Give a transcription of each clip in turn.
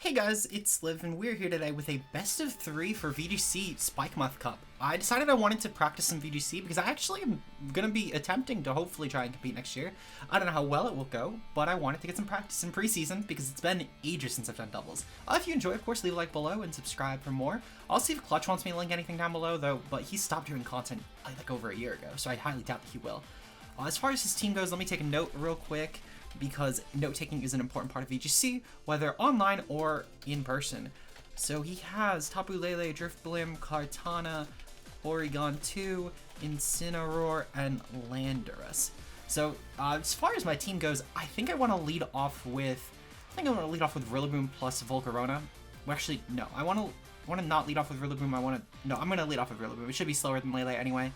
Hey guys, it's Liv and we're here today with a best of 3 for VGC Spikemuth Cup. I decided I wanted to practice some VGC because I actually am going to be attempting to hopefully try and compete next year. I don't know how well it will go, but I wanted to get some practice in preseason because it's been ages since I've done doubles. If you enjoy, of course, leave a like below and subscribe for more. I'll see if Clutch wants me to link anything down below though, but he stopped doing content like over a year ago, so I highly doubt that he will. As far as his team goes, let me take a note real quick, because note-taking is an important part of VGC, whether online or in person. So he has Tapu Lele, Drifblim, Kartana, Porygon 2, Incineroar, and Landorus. So as far as my team goes, I think I want to lead off with Rillaboom plus Volcarona. Well, actually, no. I want to not lead off with Rillaboom. I'm going to lead off with Rillaboom. It should be slower than Lele anyway.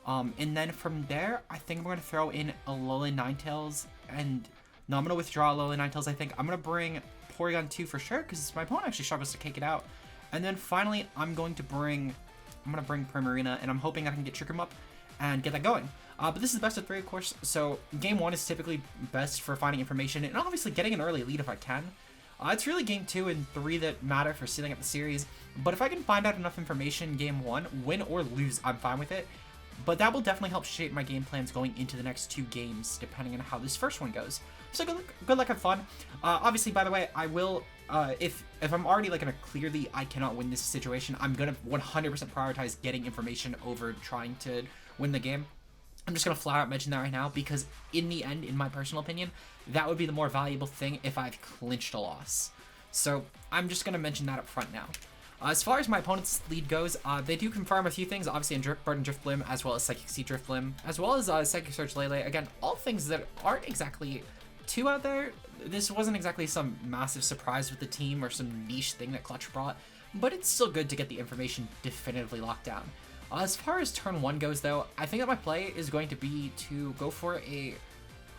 And then from there, I think I'm going to throw in a Alolan Ninetales, and no, I'm going to withdraw Alolan Ninetales, I think. I'm going to bring Porygon 2 for sure, because my opponent actually struggles to kick it out. And then finally, I'm going to bring Primarina, and I'm hoping I can get Trick Room up and get that going. But this is best of 3, of course, so game 1 is typically best for finding information, and obviously getting an early lead if I can. It's really game 2 and 3 that matter for sealing up the series, but if I can find out enough information game 1, win or lose, I'm fine with it. But that will definitely help shape my game plans going into the next 2 games, depending on how this first one goes. So good luck, have fun. Obviously, by the way, I will, if I'm already like in a clearly I cannot win this situation, I'm gonna 100% prioritize getting information over trying to win the game. I'm just gonna flat out mention that right now, because in the end, in my personal opinion, that would be the more valuable thing if I've clinched a loss. So I'm just gonna mention that up front now. As far as my opponent's lead goes, they do confirm a few things, obviously in Bird and Drifblim, as well as Psychic Seed Drifblim, as well as Psychic Surge Lele. Again, all things that aren't exactly too out there. This wasn't exactly some massive surprise with the team or some niche thing that Clutch brought, but it's still good to get the information definitively locked down. As far as turn 1 goes though, I think that my play is going to be to go for a...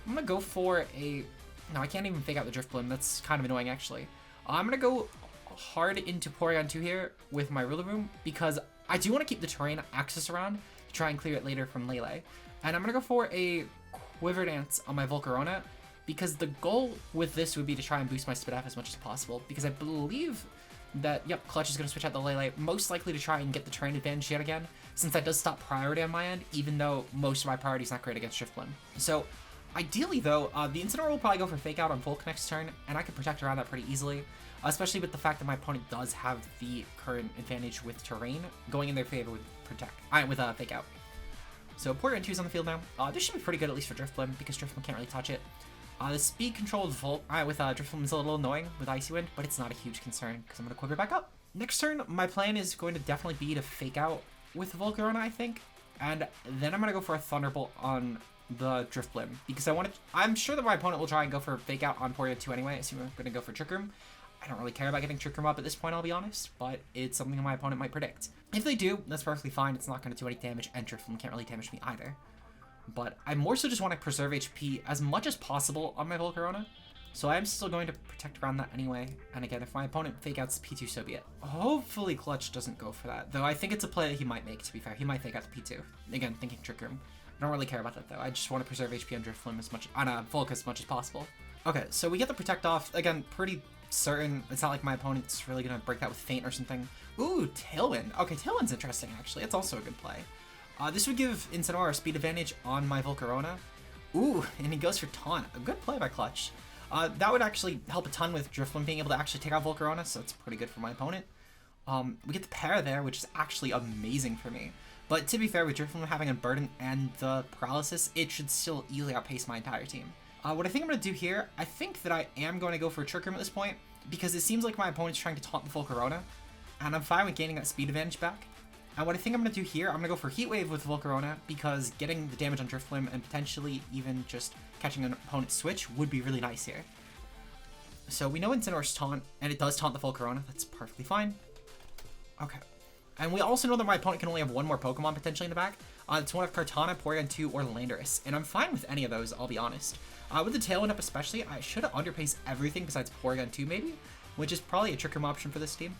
No, I can't even fake out the Drifblim, that's kind of annoying actually. I'm gonna go hard into Porygon 2 here with my Rillaboom, because I do want to keep the terrain access around to try and clear it later from Lele. And I'm going to go for a Quiver Dance on my Volcarona, because the goal with this would be to try and boost my Spidaf as much as possible, because I believe that, yep, Clutch is going to switch out the Lele, most likely to try and get the terrain advantage yet again, since that does stop priority on my end, even though most of my priority is not great against Drifblim. So ideally though, the Incineroar will probably go for Fake Out on Volk next turn, and I can protect around that pretty easily. Especially with the fact that my opponent does have the current advantage with terrain going in their favor with Fake Out. So Porygon 2 is on the field now. This should be pretty good, at least for Drifblim, because Drifblim can't really touch it. The speed controlled Volt with Drifblim is a little annoying with Icy Wind, but it's not a huge concern because I'm going to Quiver back up. Next turn, my plan is going to definitely be to Fake Out with Volcarona, I think, and then I'm going to go for a Thunderbolt on the Drifblim, because I'm sure that my opponent will try and go for Fake Out on Porygon 2 anyway, so I'm going to go for Trick Room. I don't really care about getting Trick Room up at this point, I'll be honest, but it's something my opponent might predict. If they do, that's perfectly fine. It's not going to do any damage, and Drifblim can't really damage me either. But I more so just want to preserve HP as much as possible on my Volcarona, so I am still going to protect around that anyway. And again, if my opponent Fake Outs P2, so be it. Hopefully Clutch doesn't go for that, though I think it's a play that he might make, to be fair. He might Fake Out the P2. Again, thinking Trick Room. I don't really care about that, though. I just want to preserve HP on Drifblim on Volk as much as possible. Okay, so we get the Protect off. Again, pretty certain. It's not like my opponent's really gonna break that with Feint or something. Ooh, Tailwind. Okay, Tailwind's interesting actually. It's also a good play. This would give Incineroar a speed advantage on my Volcarona. Ooh, and he goes for Taunt. A good play by Clutch. That would actually help a ton with Drifblim being able to actually take out Volcarona, so it's pretty good for my opponent. We get the pair there, which is actually amazing for me. But to be fair, with Drifblim having a burden and the paralysis, it should still easily outpace my entire team. What I think I'm going to do here, I think that I am going to go for a Trick Room at this point, because it seems like my opponent's trying to taunt the Volcarona, and I'm fine with gaining that speed advantage back. And what I think I'm going to do here, I'm going to go for Heat Wave with Volcarona, because getting the damage on Drifblim and potentially even just catching an opponent's switch would be really nice here. So we know Incineroar's taunt, and it does taunt the Volcarona. That's perfectly fine. Okay. And we also know that my opponent can only have one more Pokemon potentially in the back. It's one of Kartana, Porygon 2, or Landorus, and I'm fine with any of those, I'll be honest. With the Tailwind up especially, I should have underpaced everything besides Porygon 2 maybe, which is probably a Trick Room option for this team,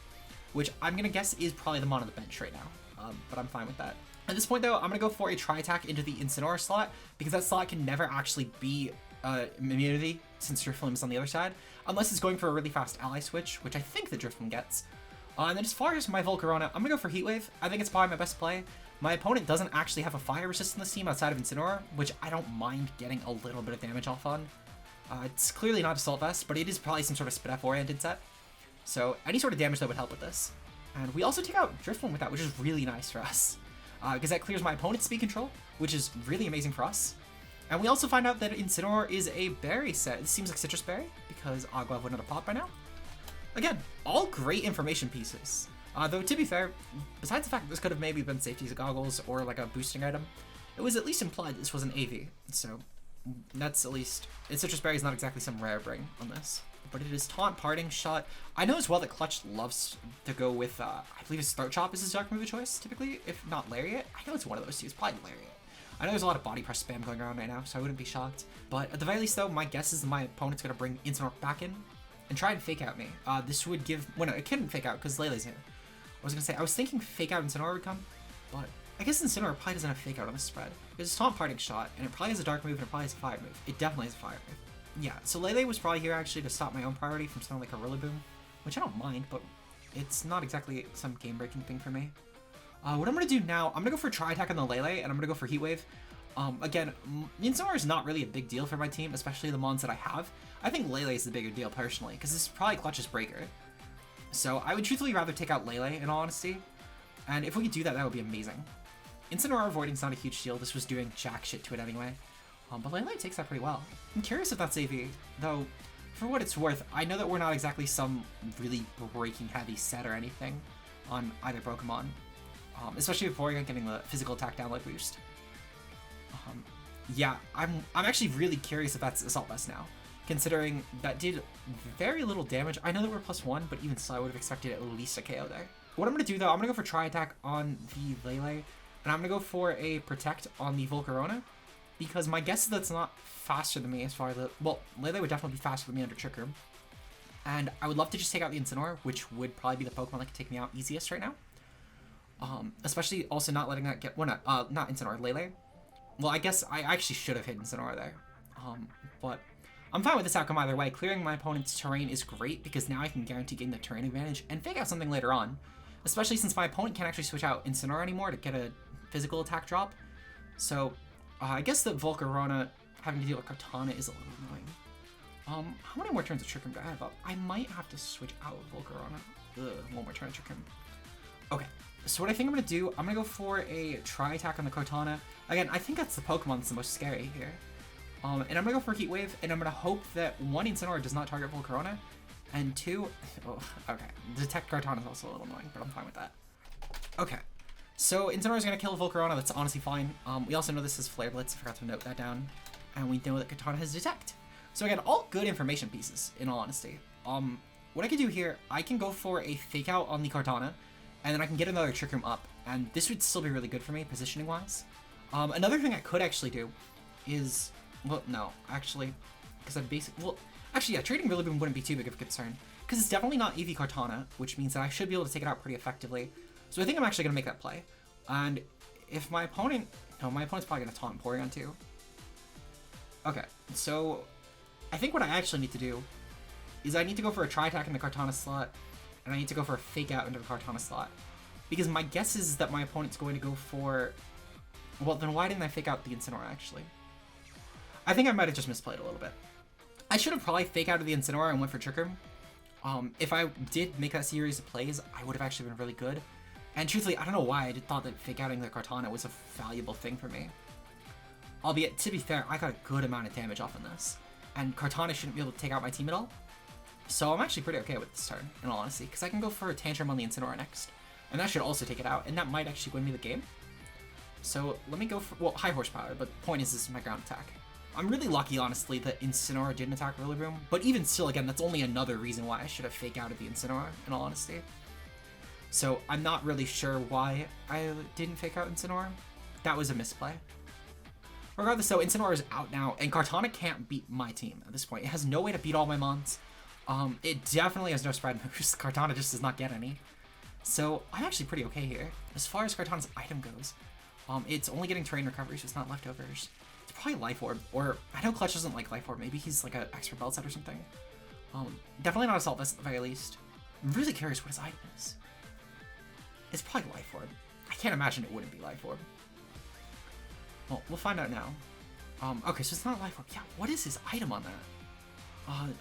which I'm going to guess is probably the Mon on the bench right now, but I'm fine with that. At this point though, I'm going to go for a Tri-Attack into the Incineroar slot, because that slot can never actually be immunity since Drifloon is on the other side, unless it's going for a really fast ally switch, which I think the Drifloon gets. And then as far as my Volcarona, I'm going to go for Heat Wave. I think it's probably my best play. My opponent doesn't actually have a fire resist on this team outside of Incineroar, which I don't mind getting a little bit of damage off on. It's clearly not Assault Vest, but it is probably some sort of Spit F-oriented set. So any sort of damage that would help with this. And we also take out Drifloon with that, which is really nice for us. Because that clears my opponent's speed control, which is really amazing for us. And we also find out that Incineroar is a berry set. It seems like Citrus Berry, because Agua wouldn't have popped by now. Again, all great information pieces. Though, to be fair, besides the fact that this could have maybe been safety goggles or like a boosting item, it was at least implied this was an AV. So that's at least... Citrus Berry is not exactly some rare bring on this. But it is Taunt, Parting Shot. I know as well that Clutch loves to go with, I believe his Throat Chop is his dark move of choice, typically, if not Lariat. I know it's one of those two, it's probably Lariat. I know there's a lot of body press spam going around right now, so I wouldn't be shocked. But at the very least, though, my guess is that my opponent's going to bring Incineroar back in and try and fake out me. This would give... Well, no, it couldn't fake out because Lele's here. I was going to say, I was thinking fake out Incineroar would come, but I guess Incineroar probably doesn't have fake out on this spread. It's Taunt, Parting Shot, and it probably has a dark move, and it probably has a fire move. It definitely has a fire move. Yeah, so Lele was probably here actually to stop my own priority from sounding like a Rillaboom, which I don't mind, but it's not exactly some game-breaking thing for me. What I'm going to do now, I'm going to go for Tri-Attack on the Lele, and I'm going to go for Heat Wave. Again, Incineroar is not really a big deal for my team, especially the mons that I have. I think Lele is the bigger deal, personally, because this is probably Clutch's Breaker. So I would truthfully rather take out Lele, in all honesty, and if we could do that, that would be amazing. Incineroar avoiding is not a huge deal, this was doing jack shit to it anyway. But Lele takes that pretty well. I'm curious if that's AV, though, for what it's worth, I know that we're not exactly some really breaking heavy set or anything on either Pokemon, especially before you're getting the physical attack download boost. Yeah, I'm actually really curious if that's Assault Vest now, considering that did very little damage. I know that we're +1, but even so, I would have expected at least a KO there. What I'm going to do, though, I'm going to go for Tri-Attack on the Lele, and I'm going to go for a Protect on the Volcarona, because my guess is that's not faster than me as far as the... Well, Lele would definitely be faster than me under Trick Room. And I would love to just take out the Incineroar, which would probably be the Pokemon that could take me out easiest right now. Especially also not letting that get... Well, not Incineroar, Lele. Well, I guess I actually should have hit Incineroar there. But I'm fine with this outcome either way. Clearing my opponent's terrain is great, because now I can guarantee getting the terrain advantage and fake out something later on. Especially since my opponent can't actually switch out Incineroar anymore to get a physical attack drop. So... I guess the Volcarona having to deal with Kartana is a little annoying. How many more turns of Trick Room do I have up? I might have to switch out of Volcarona. Ugh, one more turn of Trick Room. Okay, so what I think I'm going to do, I'm going to go for a Tri-Attack on the Kartana. Again, I think that's the Pokemon that's the most scary here. And I'm going to go for Heat Wave, and I'm going to hope that 1, Incineroar does not target Volcarona, and 2, oh, okay, Detect Kartana is also a little annoying, but I'm fine with that. Okay. So Incineroar is going to kill Volcarona, that's honestly fine. We also know this is Flare Blitz, I forgot to note that down. And we know that Kartana has Detect. So again, all good information pieces, in all honesty. What I can do here, I can go for a Fake Out on the Kartana, and then I can get another Trick Room up, and this would still be really good for me, positioning-wise. Another thing I could actually do is... Well, no, actually, because I'm well, actually, yeah, trading Rillaboom wouldn't be too big of a concern, because it's definitely not EV Kartana, which means that I should be able to take it out pretty effectively. So I think I'm actually going to make that play. And if my opponent... No, my opponent's probably going to taunt Porygon too. Okay, so I think what I actually need to do is I need to go for a Tri-Attack in the Kartana slot, and I need to go for a Fake Out into the Kartana slot. Because my guess is that my opponent's going to go for... Well, then why didn't I Fake Out the Incineroar, actually? I think I might have just misplayed a little bit. I should have probably Fake Out of the Incineroar and went for Trick Room. If I did make that series of plays, I would have actually been really good. And truthfully, I don't know why I thought that Fake Outing the Kartana was a valuable thing for me. Albeit, to be fair, I got a good amount of damage off in this. And Kartana shouldn't be able to take out my team at all. So I'm actually pretty okay with this turn, in all honesty, because I can go for a Tantrum on the Incineroar next. And that should also take it out, and that might actually win me the game. So let me go for, well, high horsepower, but the point is this is my ground attack. I'm really lucky, honestly, that Incineroar didn't attack Rillaboom, but even still, again, that's only another reason why I should have Fake Outed the Incineroar, in all honesty. So I'm not really sure why I didn't Fake Out Incineroar. That was a misplay. Regardless, though, Incineroar is out now, and Kartana can't beat my team at this point. It has no way to beat all my mons. It definitely has no spread moves. Kartana just does not get any. So I'm actually pretty okay here. As far as Kartana's item goes, it's only getting terrain recovery, so it's not leftovers. It's probably Life Orb, or I know Clutch doesn't like Life Orb. Maybe he's like an extra belt set or something. Definitely not Assault Vest at the very least. I'm really curious what his item is. It's probably Life Orb. I can't imagine it wouldn't be Life Orb. Well, we'll find out now. Okay, so it's not Life Orb. Yeah, what is his item on that?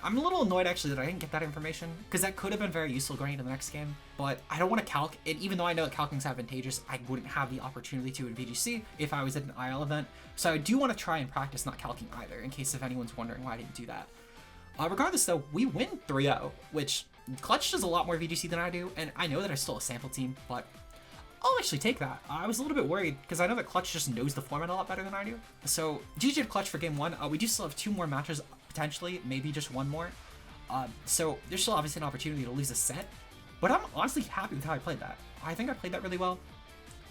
I'm a little annoyed actually that I didn't get that information, because that could have been very useful going into the next game, but I don't want to calc, and even though I know that calcing's advantageous, I wouldn't have the opportunity to in VGC if I was at an IL event, so I do want to try and practice not calcing either, in case if anyone's wondering why I didn't do that. Regardless though, we win 3-0, which Clutch does a lot more VGC than I do, and I know that I still a sample team, but I'll actually take that. I was a little bit worried, because I know that Clutch just knows the format a lot better than I do. So, GG to Clutch for game 1. We do still have 2 more matches, potentially, maybe just 1 more. So, there's still obviously an opportunity to lose a set, but I'm honestly happy with how I played that. I think I played that really well.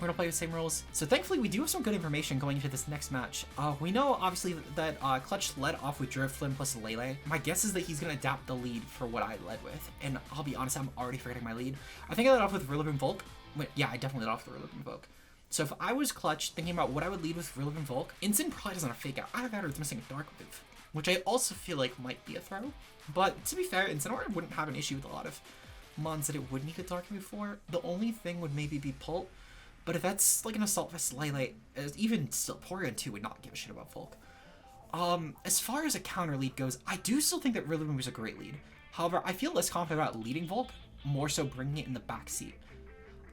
We're gonna play the same rules. So thankfully, we do have some good information going into this next match. We know, obviously, that Clutch led off with Drifloon plus Lele. My guess is that he's gonna adapt the lead for what I led with, and I'll be honest, I'm already forgetting my lead. I think I led off with Rillaboom Volk. Wait, yeah, I definitely led off with Rillaboom Volk. So if I was Clutch, thinking about what I would lead with Rillaboom Volk, Incin probably doesn't have Fake Out. Either that or it's missing a Dark Move, which I also feel like might be a throw. But to be fair, Incineroar wouldn't have an issue with a lot of mons that it would need a Dark Move for. The only thing would maybe be Pult, but if that's like an Assault Vest Lele, even still, Porygon 2 would not give a shit about Volk. As far as a counter lead goes, I do still think that Rillaboom is a great lead. However, I feel less confident about leading Volk, more so bringing it in the backseat.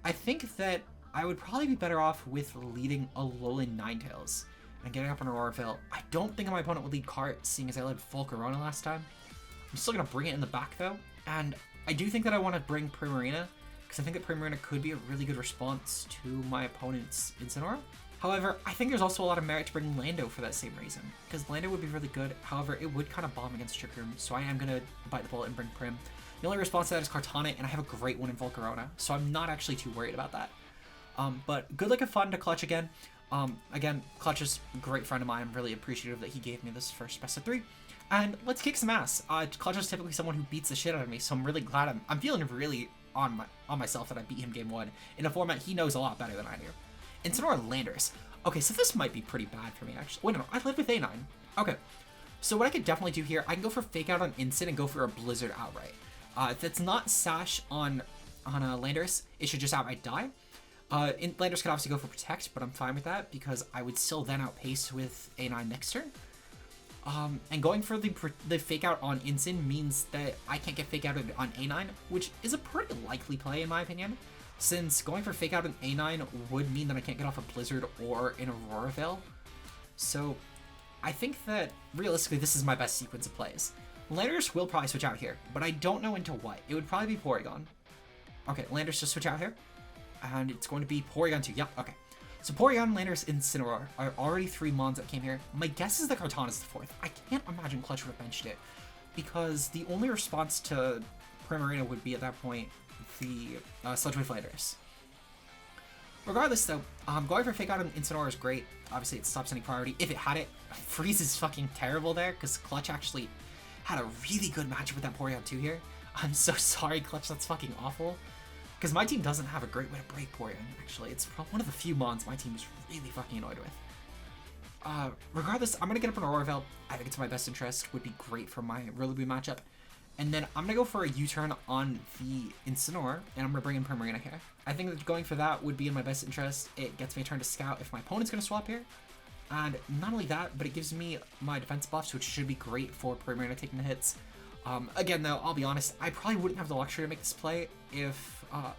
I think that I would probably be better off with leading Alolan Ninetales and getting up on Auroraville. I don't think my opponent would lead Cart, seeing as I led Volcarona last time. I'm still going to bring it in the back though, and I do think that I want to bring Primarina, because I think that Primarina could be a really good response to my opponent's Incineroar. However, I think there's also a lot of merit to bring Lando for that same reason, because Lando would be really good. However, it would kind of bomb against Trick Room, so I am going to bite the bullet and bring Prim. The only response to that is Kartana, and I have a great one in Volcarona, so I'm not actually too worried about that. But good luck and fun to Clutch again. Again, Clutch is a great friend of mine. I'm really appreciative that he gave me this first best of 3. And let's kick some ass. Clutch is typically someone who beats the shit out of me, so I'm really glad I'm feeling really on myself that I beat him game 1 in a format he knows a lot better than I do. Incineroar Landorus. Okay, so this might be pretty bad for me, actually. Wait, no, I led with A9. Okay, so what I could definitely do here, I can go for Fake Out on Incin and go for a Blizzard outright. If it's not Sash on Landorus, it should just outright die. Landorus could obviously go for Protect, but I'm fine with that because I would still then outpace with A9 next turn. And going for the Fake Out on Incin means that I can't get Fake Out on A9, which is a pretty likely play in my opinion, since going for Fake Out on A9 would mean that I can't get off a Blizzard or an Auroraville. So I think that realistically this is my best sequence of plays. Landorus will probably switch out here, but I don't know into what. It would probably be Porygon. Okay, Landorus just switch out here. And it's going to be Porygon 2. Yep, okay. So Porygon, Landorus, and Incineroar are already 3 mons that came here. My guess is that Kartana is the 4th. I can't imagine Clutch would have benched it, because the only response to Primarina would be at that point the Sludge Wave Landorus. Regardless though, going for Fake Out on Incineroar is great. Obviously it stops any priority. If it had it, Freeze is fucking terrible there, because Clutch actually had a really good matchup with that Porygon 2 here. I'm so sorry, Clutch, that's fucking awful. Because my team doesn't have a great way to break Porygon, actually. It's one of the few mons my team is really fucking annoyed with. Regardless, I'm going to get up an Auroraville. I think it's in my best interest. Would be great for my Rillaboom matchup. And then I'm going to go for a U-turn on the Incineroar, and I'm going to bring in Primarina here. I think that going for that would be in my best interest. It gets me a turn to Scout if my opponent's going to swap here. And not only that, but it gives me my defense buffs, which should be great for Primarina taking the hits. Again, though, I'll be honest, I probably wouldn't have the luxury to make this play if, well,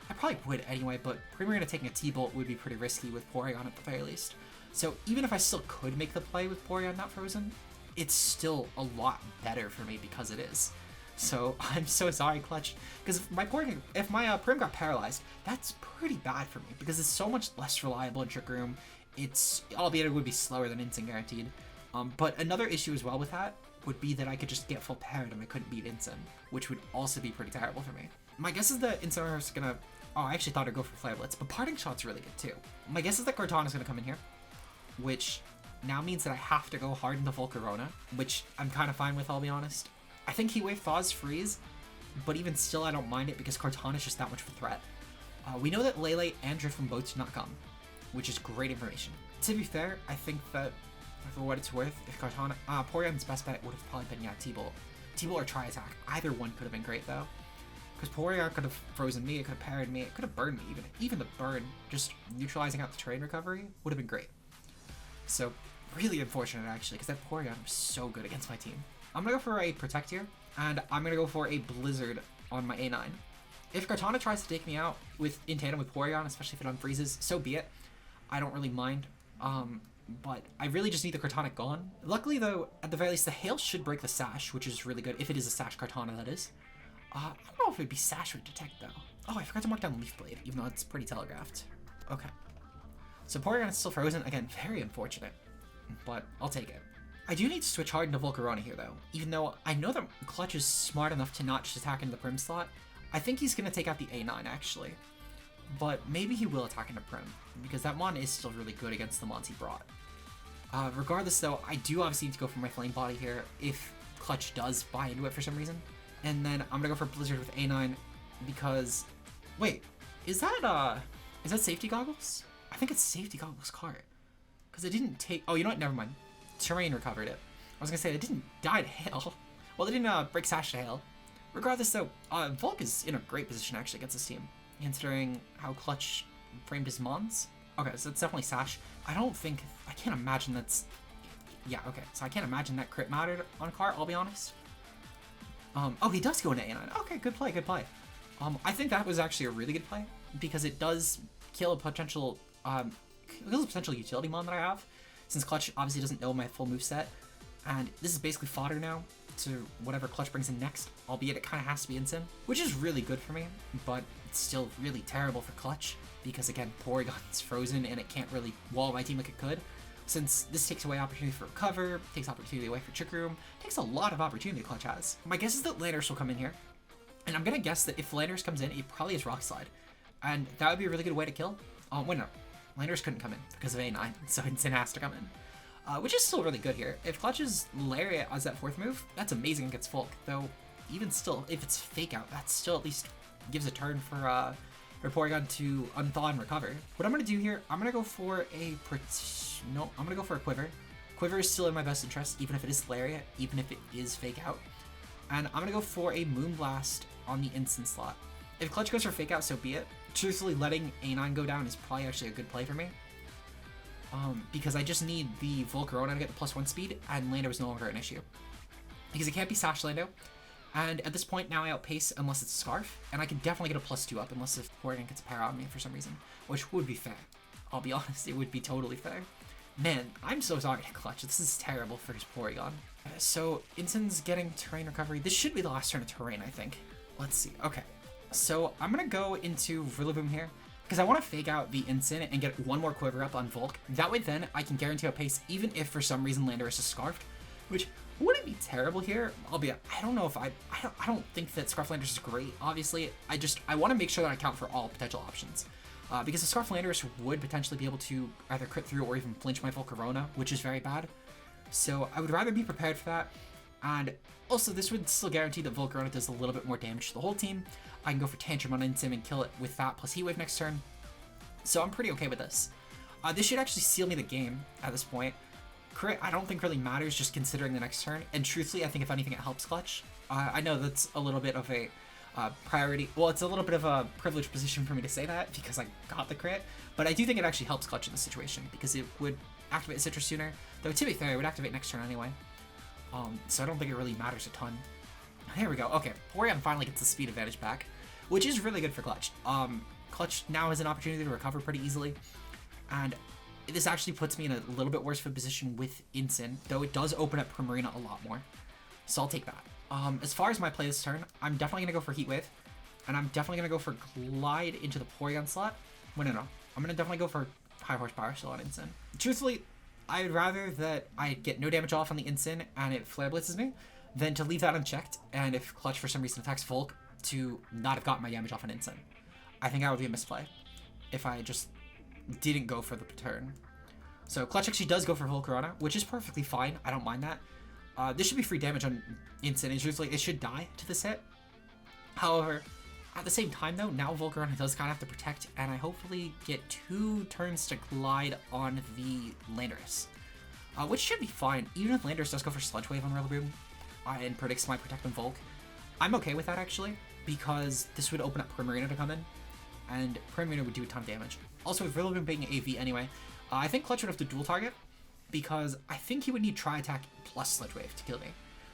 I probably would anyway, but Primarina taking a T-Bolt would be pretty risky with Porygon at the very least. So even if I still could make the play with Porygon not frozen, it's still a lot better for me because it is. So I'm so sorry, Clutch, because if my Prim got paralyzed, that's pretty bad for me because it's so much less reliable in Trick Room. Albeit it would be slower than Incin guaranteed. But another issue as well with that would be that I could just get full parried and I couldn't beat Incin, which would also be pretty terrible for me. My guess is that Incineroar is gonna... Oh, I actually thought I'd go for Flare Blitz, but Parting Shot's really good too. My guess is that Kartana is gonna come in here, which now means that I have to go hard into Volcarona, which I'm kind of fine with, I'll be honest. I think Heat Wave thaws Freeze, but even still I don't mind it because Kartana is just that much of a threat. We know that Lele and Drift from both did not come, which is great information. To be fair, I think that For what it's worth, if Kartana... Porygon's best bet would have probably been, yeah, T-Bolt. T-Bolt or Tri-Attack. Either one could have been great, though. Because Porygon could have frozen me, it could have parried me, it could have burned me even. Even the burn, just neutralizing out the terrain recovery, would have been great. So, really unfortunate, actually, because that Porygon was so good against my team. I'm going to go for a Protect here, and I'm going to go for a Blizzard on my A9. If Kartana tries to take me out in tandem with Porygon, especially if it unfreezes, so be it. I don't really mind, but I really just need the Kartana gone. Luckily, though, at the very least, the Hail should break the Sash, which is really good, if it is a Sash Kartana, that is. I don't know if it would be Sash with Detect, though. Oh, I forgot to mark down Leaf Blade, even though it's pretty telegraphed. Okay. So Porygon is still frozen. Again, very unfortunate, but I'll take it. I do need to switch hard into Volcarona here, though. Even though I know that Clutch is smart enough to not just attack into the Prim slot, I think he's going to take out the A9, actually. But maybe he will attack into Prim, because that Mon is still really good against the Mons he brought. Regardless, though, I do obviously need to go for my Flame Body here if Clutch does buy into it for some reason. And then I'm going to go for Blizzard with A9 because... Wait, is that Safety Goggles? I think it's Safety Goggles card. Because it didn't take... Oh, you know what? Never mind. Terrain recovered it. I was going to say, it didn't die to Hail. Well, it didn't break Sash to Hail. Regardless, though, Volk is in a great position, actually, against this team. Considering how Clutch framed his Mons. Okay, so it's definitely Sash. I can't imagine that's... Yeah, okay. So I can't imagine that crit mattered on Car, I'll be honest. Oh, he does go into A9. Okay, good play, good play. I think that was actually a really good play, because it does kill a potential, utility mon that I have, since Clutch obviously doesn't know my full moveset, and this is basically fodder now to whatever Clutch brings in next, albeit it kind of has to be Incin, which is really good for me, but it's still really terrible for Clutch, because again, Porygon's frozen and it can't really wall my team like it could, since this takes away opportunity for Recover, takes opportunity away for Trick Room, takes a lot of opportunity Clutch has. My guess is that Landorus will come in here, and I'm gonna guess that if Landorus comes in, it probably is Rock Slide, and that would be a really good way to kill. Wait, no, Landorus couldn't come in because of A9, so Incin has to come in, which is still really good here. If Clutch's Lariat as that fourth move, that's amazing against Volk, though even still, if it's Fake Out, that still at least gives a turn for Porygon to unthaw and recover. What I'm gonna do here, I'm gonna go for a I'm gonna go for a Quiver. Quiver is still in my best interest, even if it is Lariat, even if it is Fake Out. And I'm gonna go for a Moonblast on the Incin slot. If Clutch goes for Fake Out, so be it. Truthfully, letting A9 go down is probably actually a good play for me. Because I just need the Volcarona to get the +1 speed, and Lando is no longer an issue. Because it can't be Sash Lando. And at this point, now I outpace unless it's Scarf, and I can definitely get a +2 up unless if Porygon gets a pair on me for some reason, which would be fair. I'll be honest, it would be totally fair. Man, I'm so sorry to Clutch. This is terrible for his Porygon. So, Incin's getting Terrain Recovery. This should be the last turn of Terrain, I think. Let's see. Okay. So, I'm going to go into Rillaboom here, because I want to Fake Out the Incin and get one more Quiver up on Volk. That way, then, I can guarantee a pace, even if for some reason Landorus is Scarfed, which wouldn't be terrible here. I don't know if I don't think that Scarf Landorus is great, obviously. I want to make sure that I count for all potential options. Because the Scarf Landorus would potentially be able to either crit through or even flinch my Volcarona, which is very bad. So I would rather be prepared for that. And also, this would still guarantee that Volcarona does a little bit more damage to the whole team. I can go for Tantrum on Incin and kill it with that plus Heat Wave next turn. So I'm pretty okay with this. This should actually seal me the game at this point. Crit, I don't think really matters, just considering the next turn. And truthfully, I think if anything, it helps Clutch. I know that's a little bit of a priority. Well, it's a little bit of a privileged position for me to say that because I got the crit, but I do think it actually helps Clutch in this situation because it would activate Citrus sooner, though to be fair, it would activate next turn anyway. So I don't think it really matters a ton. There we go. Okay, Porygon finally gets the speed advantage back, which is really good for Clutch. Clutch now has an opportunity to recover pretty easily, and this actually puts me in a little bit worse of a position with Incin, though it does open up Primarina a lot more. So I'll take that. As far as my play this turn, I'm definitely going to go for Heat Wave, and I'm definitely going to go for Glide into the Porygon slot. Wait, no. I'm going to definitely go for High Horsepower still on Incin. Truthfully, I'd rather that I get no damage off on the Incin and it Flare Blitzes me, than to leave that unchecked, and if Clutch for some reason attacks Volk, to not have gotten my damage off on Incin. I think that would be a misplay if I just didn't go for the turn. So Clutch actually does go for Volcarona, which is perfectly fine. I don't mind that. This should be free damage on Incin, and truthfully, it should die to this hit. However, at the same time though, now Volcarona does kind of have to protect, and I hopefully get 2 turns to Glide on the Landorus. which should be fine. Even if Landorus does go for Sludge Wave on Rillaboom and predicts my Protect and Volk, I'm okay with that actually, because this would open up Primarina to come in, and Primarina would do a ton of damage. Also, with Rillaboom being AV anyway, I think Clutch would have to dual target, because I think he would need Tri-Attack plus Sludge Wave to kill me.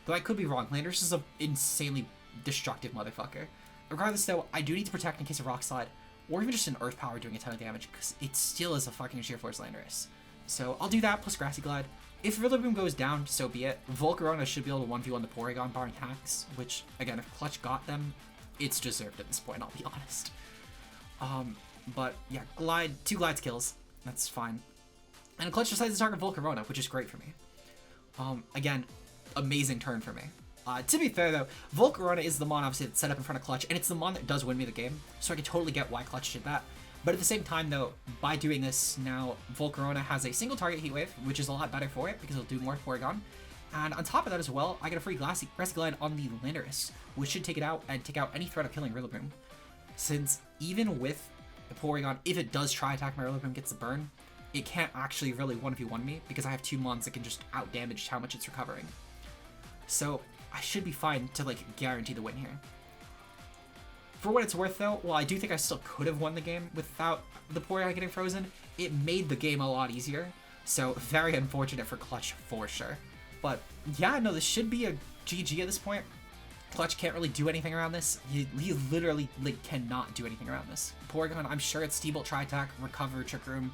Though I could be wrong, Landorus is an insanely destructive motherfucker. Regardless though, I do need to protect in case of Rock Slide, or even just an Earth Power doing a ton of damage, because it still is a fucking Sheer Force Landorus. So I'll do that, plus Grassy Glide. If Rillaboom goes down, so be it. Volcarona should be able to 1v1 the Porygon barring hacks, which, again, if Clutch got them, it's deserved at this point, I'll be honest. But yeah, Glide, 2 Glides kills, that's fine. And Clutch decides to target Volcarona, which is great for me. Again, amazing turn for me. To be fair though, Volcarona is the mon obviously that's set up in front of Clutch, and it's the mon that does win me the game, so I can totally get why Clutch did that. But at the same time though, by doing this, now Volcarona has a single target Heat Wave, which is a lot better for it, because it'll do more Porygon. And on top of that as well, I get a free Grassy Glide on the Landorus, which should take it out and take out any threat of killing Rillaboom. Since even with the Porygon, if it does try attack my Rillaboom gets the burn, it can't actually really 1v1 me, because I have 2 mons that can just out damage how much it's recovering. So I should be fine to like guarantee the win here. For what it's worth though, while I do think I still could have won the game without the Porygon getting frozen, it made the game a lot easier. So very unfortunate for Clutch for sure. But yeah, no, this should be a GG at this point. Clutch can't really do anything around this. He literally like cannot do anything around this. Porygon, I'm sure it's Steel Bolt, Tri-Attack, Recover, Trick Room.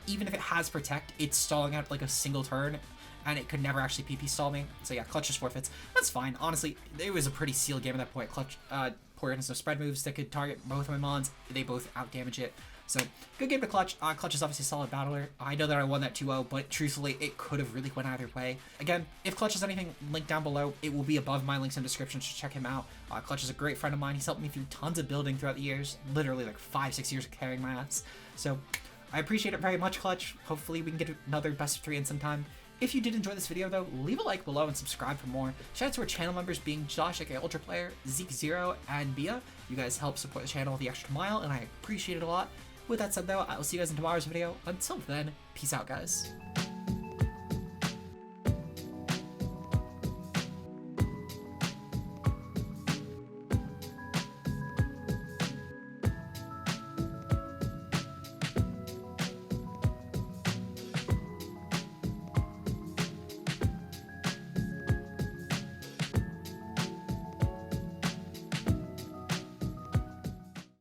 Even if it has Protect, it's stalling out like a single turn, and it could never actually PP stall me. So yeah, Clutch just forfeits. That's fine. Honestly, it was a pretty sealed game at that point. Clutch, Porygon has no spread moves that could target both of my mons. They both out damage it. So good game to Clutch. Clutch is obviously a solid battler. I know that I won that 2-0, but truthfully, it could have really went either way. Again, if Clutch has anything linked down below, it will be above my links in the description, so check him out. Clutch is a great friend of mine. He's helped me through tons of building throughout the years, literally like 5-6 years of carrying my ass. So I appreciate it very much, Clutch. Hopefully we can get another best of 3 in some time. If you did enjoy this video though, leave a like below and subscribe for more. Shout out to our channel members being Josh, aka Ultra Player, Zeke0, and Bia. You guys help support the channel the extra mile, and I appreciate it a lot. With that said though, I will see you guys in tomorrow's video. Until then, peace out guys.